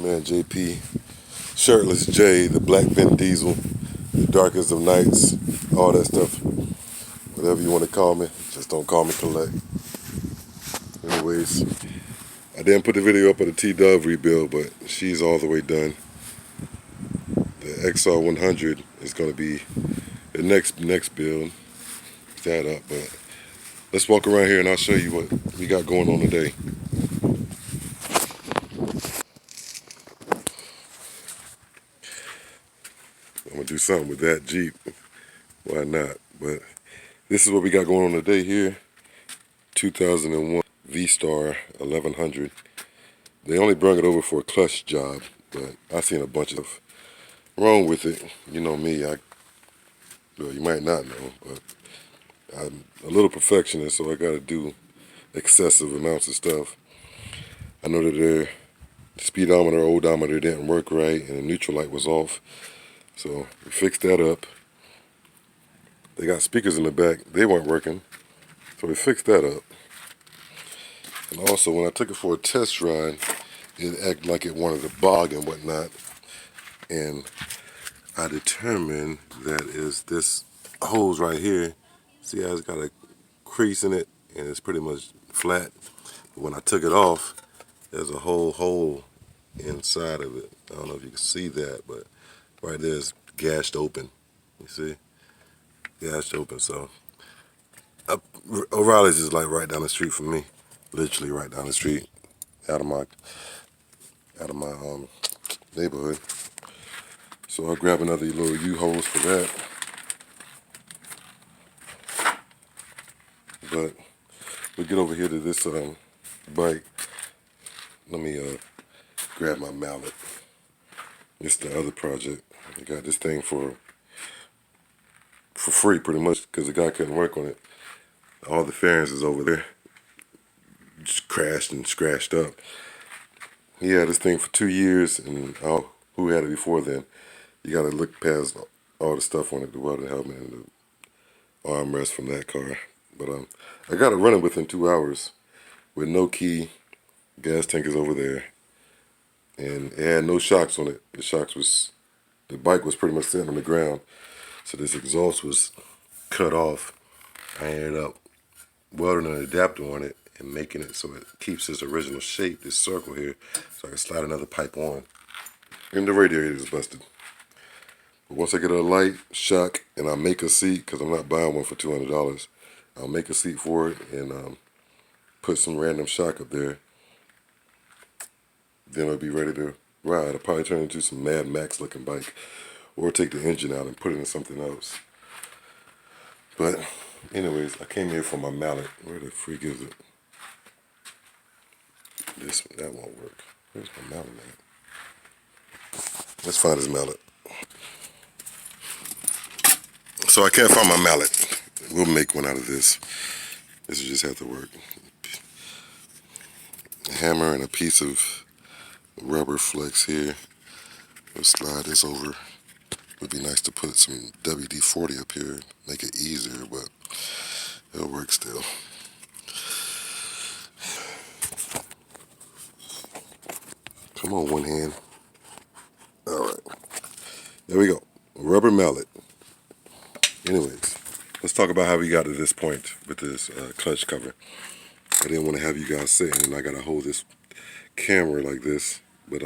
Man, JP, Shirtless J, the Black Vin Diesel, the Darkest of Nights, all that stuff. Whatever you want to call me, just don't call me Collect. Anyways, I didn't put the video up of the T-Dove rebuild, but she's all the way done. The XR100 is going to be the next build. That up, but let's walk around here and I'll show you what we got going on today. I'm gonna do something with that Jeep. Why not? But this is what we got going on today here. 2001 V-Star 1100. They only brought it over for a clutch job, but I seen a bunch of wrong with it. You know me, well, you might not know, but I'm a little perfectionist, so I gotta do excessive amounts of stuff. I know that the speedometer, odometer didn't work right, and the neutral light was off. So we fixed that up. They got speakers in the back. They weren't working. So we fixed that up. And also when I took it for a test ride, it acted like it wanted to bog and whatnot. And I determined that is this hose right here. See how it's got a crease in it and it's pretty much flat. But when I took it off, there's a whole hole inside of it. I don't know if you can see that, but right there is gashed open. You see? Gashed open. So O'Reilly's is like right down the street from me. Literally right down the street. Out of my neighborhood. So I'll grab another little U-hose for that. But we'll get over here to this bike. Let me grab my mallet. It's the other project. I got this thing for free pretty much because the guy couldn't work on it. All the fairings is over there. Just crashed and scratched up. He had this thing for 2 years, and who had it before then? You got to look past all the stuff on it, the welding helmet and the armrest from that car. But I got it running within 2 hours with no key. Gas tank is over there, and it had no shocks on it. The bike was pretty much sitting on the ground, so this exhaust was cut off. I ended up welding an adapter on it and making it so it keeps its original shape, this circle here, so I can slide another pipe on. And the radiator is busted. But once I get a light, shock, and I make a seat, because I'm not buying one for $200, I'll make a seat for it and put some random shock up there. Then I'll be ready to ride. I'll probably turn it into some Mad Max looking bike, or take the engine out and put it in something else. But anyways, I came here for my mallet. Where the freak is it? That won't work. Where's my mallet at? Let's find his mallet. So I can't find my mallet. We'll make one out of this. This will just have to work. A hammer and a piece of rubber flex here. We'll slide this over. It would be nice to put some WD-40 up here, make it easier, but it'll work still. Come on, one hand. All right. There we go. Rubber mallet. Anyways, let's talk about how we got to this point with this clutch cover. I didn't want to have you guys sitting and I got to hold this camera like this. But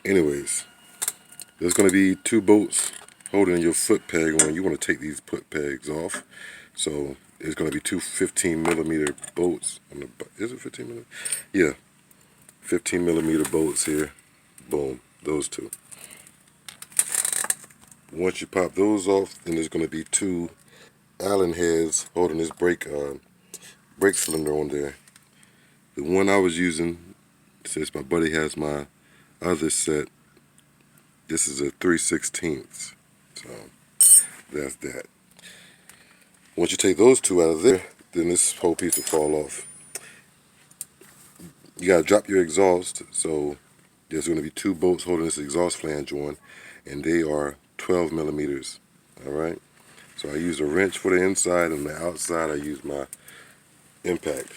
anyways, there's going to be 2 bolts holding your foot peg on. You want to take these foot pegs off. So there's going to be 2 15mm bolts. Is it 15mm? Yeah. 15mm bolts here. Boom. Those 2. Once you pop those off, then there's going to be 2 Allen heads holding this brake cylinder on there. The one I was using, since my buddy has my other set, this is a 3/16. So that's that. Once you take those 2 out of there, then this whole piece will fall off. You gotta drop your exhaust, so there's going to be 2 bolts holding this exhaust flange on, and they are 12mm. All right. So I use a wrench for the inside, and the outside I use my impact.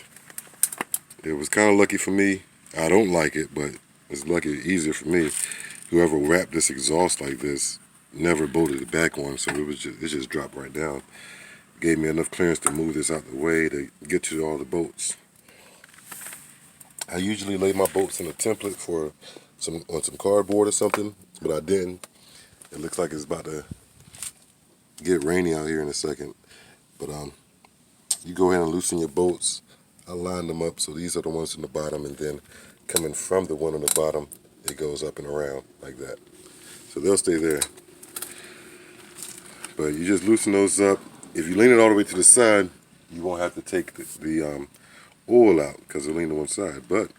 It was kind of lucky for me. I don't like it, but It's lucky easier for me. Whoever wrapped this exhaust like this never bolted it back on, so it just dropped right down. Gave me enough clearance to move this out the way to get to all the bolts. I usually lay my bolts in a template for on some cardboard or something, but I didn't. It looks like it's about to get rainy out here in a second. But you go ahead and loosen your bolts. I line them up so these are the ones in the bottom, and then coming from the one on the bottom, it goes up and around like that. So they'll stay there. But you just loosen those up. If you lean it all the way to the side, you won't have to take the oil out because it'll lean to one side. But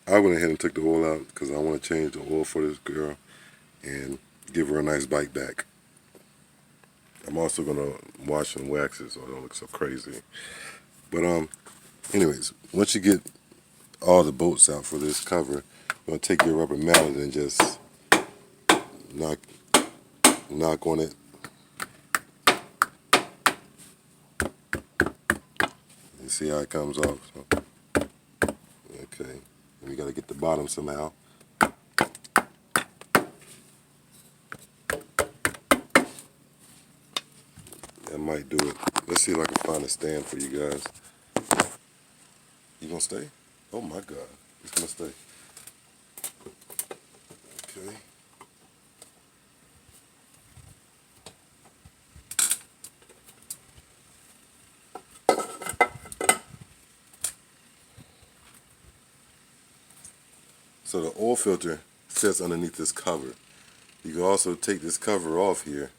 I went ahead and took the oil out because I want to change the oil for this girl and give her a nice bite back. I'm also going to wash and wax it so it don't look so crazy. But anyways, once you get all the bolts out for this cover, you're going to take your rubber mallet and just knock on it. You see how it comes off? So, okay. We got to get the bottom somehow. That might do it. Let's see if I can find a stand for you guys. You gonna stay? Oh my God, it's gonna stay. Okay. So the oil filter sits underneath this cover. You can also take this cover off here.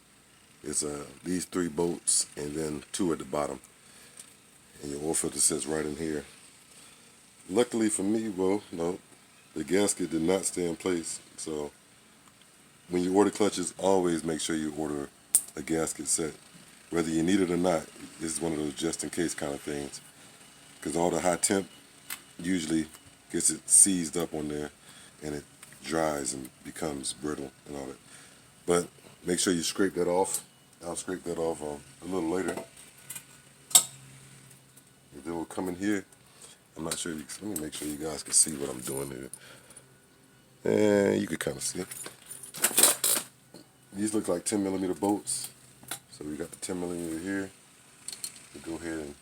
It's these 3 bolts and then 2 at the bottom. And your oil filter sits right in here. Luckily for me, well, no, the gasket did not stay in place. So when you order clutches, always make sure you order a gasket set. Whether you need it or not, it's one of those just in case kind of things. Because all the high temp usually gets it seized up on there and it dries and becomes brittle and all that. But make sure you scrape that off. I'll scrape that off a little later. And then we'll come in here. I'm not sure, let me make sure you guys can see what I'm doing here. And you can kind of see it. These look like 10mm bolts. So we got the 10mm here. We go ahead and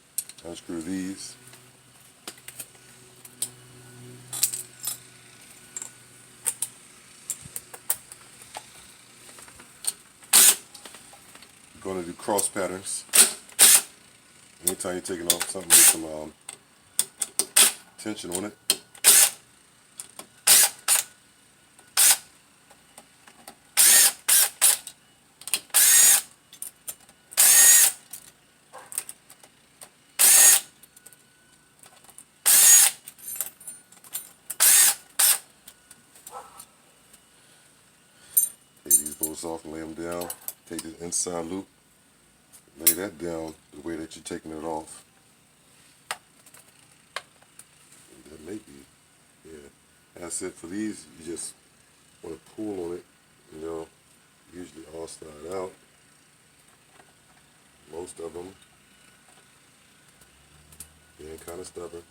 unscrew these. We're going to do cross patterns. Anytime you're taking off something with some tension on it. Take these bolts off and lay them down. Take the inside loop, lay that down the way that you're taking it off. And that may be, yeah. That's it for these. You just want to pull on it, you know, usually all slide out. Most of them being kind of stubborn.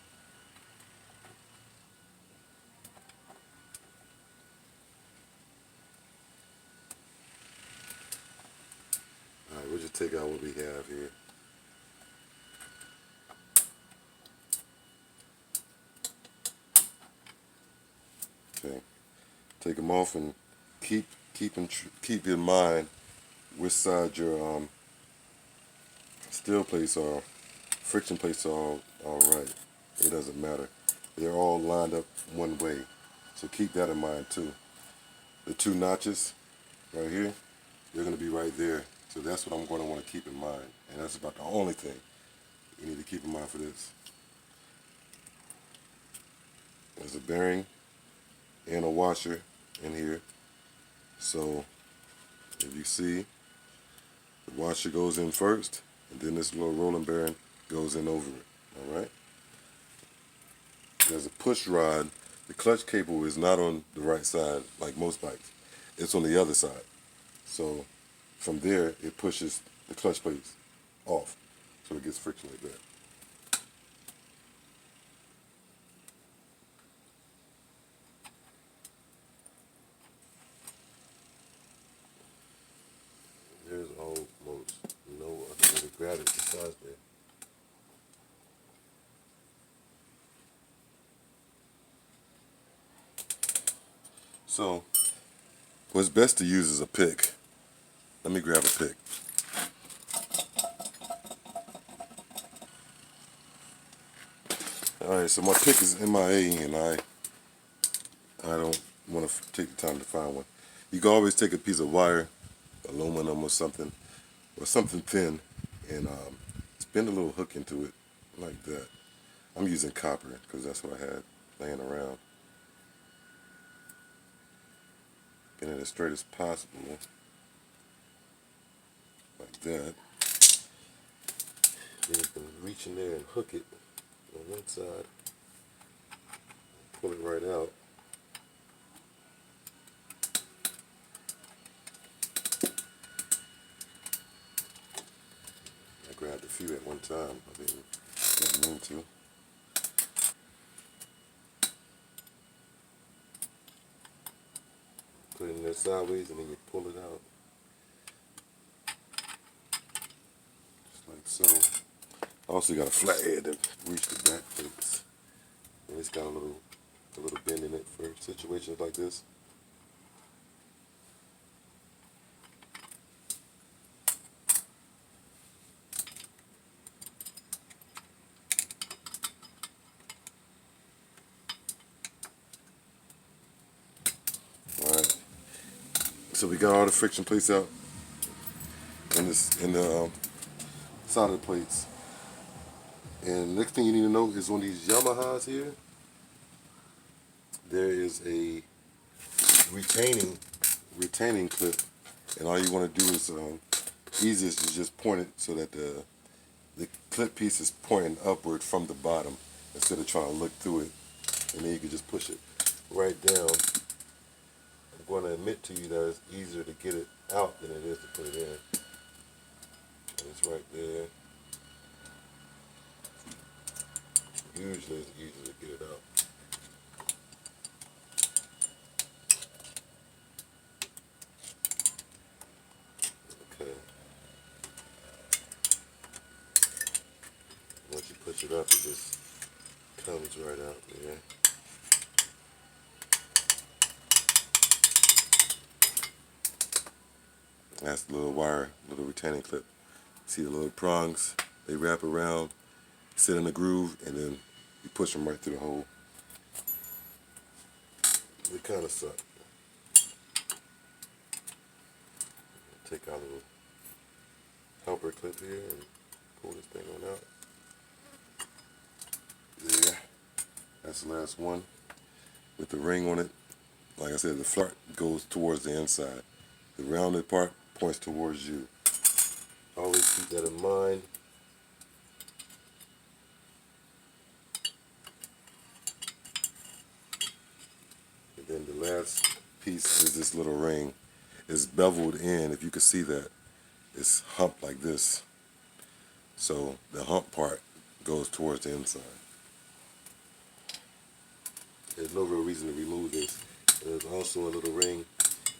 Alright, we'll just take out what we have here. Okay, take them off and keep in mind which side your steel plates are, friction plates are all right. It doesn't matter. They're all lined up one way, so keep that in mind too. The 2 notches right here, they're going to be right there. So that's what I'm going to want to keep in mind. And that's about the only thing you need to keep in mind for this. There's a bearing and a washer in here. So if you see, the washer goes in first, and then this little rolling bearing goes in over it. Alright? There's a push rod. The clutch cable is not on the right side like most bikes. It's on the other side. So from there, it pushes the clutch plates off. So it gets friction like that. size there. So what's best to use is a pick. Let me grab a pick. Alright, so my pick is MIA and I don't want to take the time to find one. You can always take a piece of wire, aluminum or something thin, and spin a little hook into it like that. I'm using copper because that's what I had laying around. Get it as straight as possible, like that. Then you can reach in there and hook it on one side, pull it right out. I grabbed a few at one time. I didn't mean to. Put it in there sideways and then you pull it out. Just like so. I also got a flat head that reach the back plates. And it's got a little bend in it for situations like this. Alright. So we got all the friction plates out in the solid plates. And next thing you need to know is on these Yamahas here, there is a retaining clip, and all you want to do is easiest is just point it so that the clip piece is pointing upward from the bottom instead of trying to look through it, and then you can just push it right down. I'm going to admit to you that it's easier to get it out than it is to put it in. And it's right there. Usually it's easier to get it out. Okay. Once you push it up, it just comes right out there. That's the little wire, little retaining clip. See the little prongs? They wrap around, sit in the groove, and then you push them right through the hole. They kind of suck. Take our little helper clip here and pull this thing on out. Yeah, that's the last one with the ring on it. Like I said, the flat goes towards the inside. The rounded part points towards you. Always keep that in mind. And then the last piece is this little ring. It's beveled in, if you can see that. It's humped like this. So the hump part goes towards the inside. There's no real reason to remove this. There's also a little ring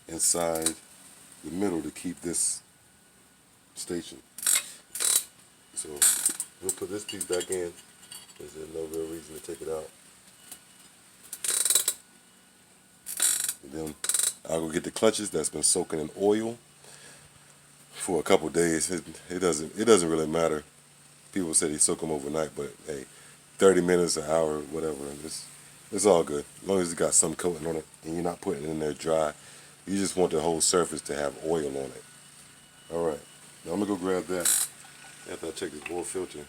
inside the middle to keep this station. So we'll put this piece back in because there's no real reason to take it out. And then I'll go get the clutches that's been soaking in oil for a couple days. It doesn't really matter. People say they soak them overnight, but hey, 30 minutes, an hour, whatever, it's all good. As long as it's got some coating on it and you're not putting it in there dry. You just want the whole surface to have oil on it. All right, now I'm gonna go grab that after I check this oil filter.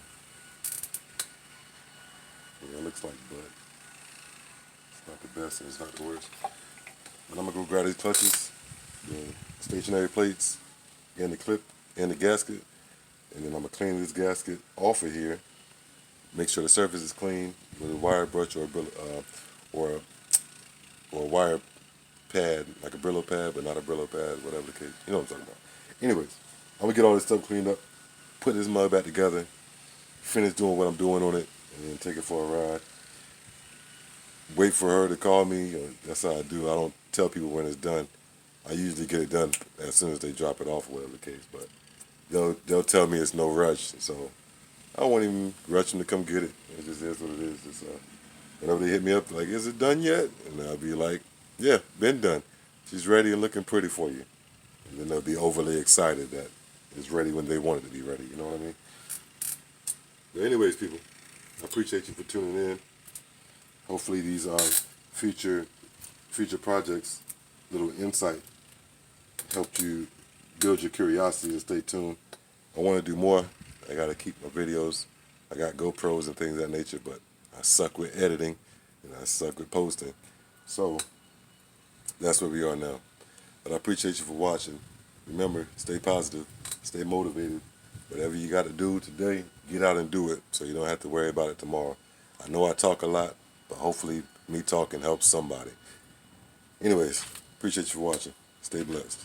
Yeah, it looks like bud. It's not the best and it's not the worst. But I'm gonna go grab these clutches, the stationary plates, and the clip and the gasket, and then I'm gonna clean this gasket off of here. Make sure the surface is clean with a wire brush or a wire pad, like a Brillo pad, but not a Brillo pad, whatever the case. You know what I'm talking about. Anyways, I'm gonna get all this stuff cleaned up, put this mug back together, finish doing what I'm doing on it, and then take it for a ride. Wait for her to call me. That's how I do. I don't tell people when it's done. I usually get it done as soon as they drop it off, or whatever the case. But they'll tell me it's no rush. So I won't even rush them to come get it. It just is what it is. Just, whenever they hit me up, like, is it done yet? And I'll be like, yeah, been done. She's ready and looking pretty for you. And then they'll be overly excited that it's ready when they want it to be ready. You know what I mean? But anyways, people, I appreciate you for tuning in. Hopefully these future projects, little insight, helped you build your curiosity and stay tuned. I want to do more. I got to keep my videos. I got GoPros and things of that nature, but I suck with editing and I suck with posting. So that's where we are now. But I appreciate you for watching. Remember, stay positive, stay motivated. Whatever you got to do today, get out and do it so you don't have to worry about it tomorrow. I know I talk a lot, but hopefully me talking helps somebody. Anyways, appreciate you for watching. Stay blessed.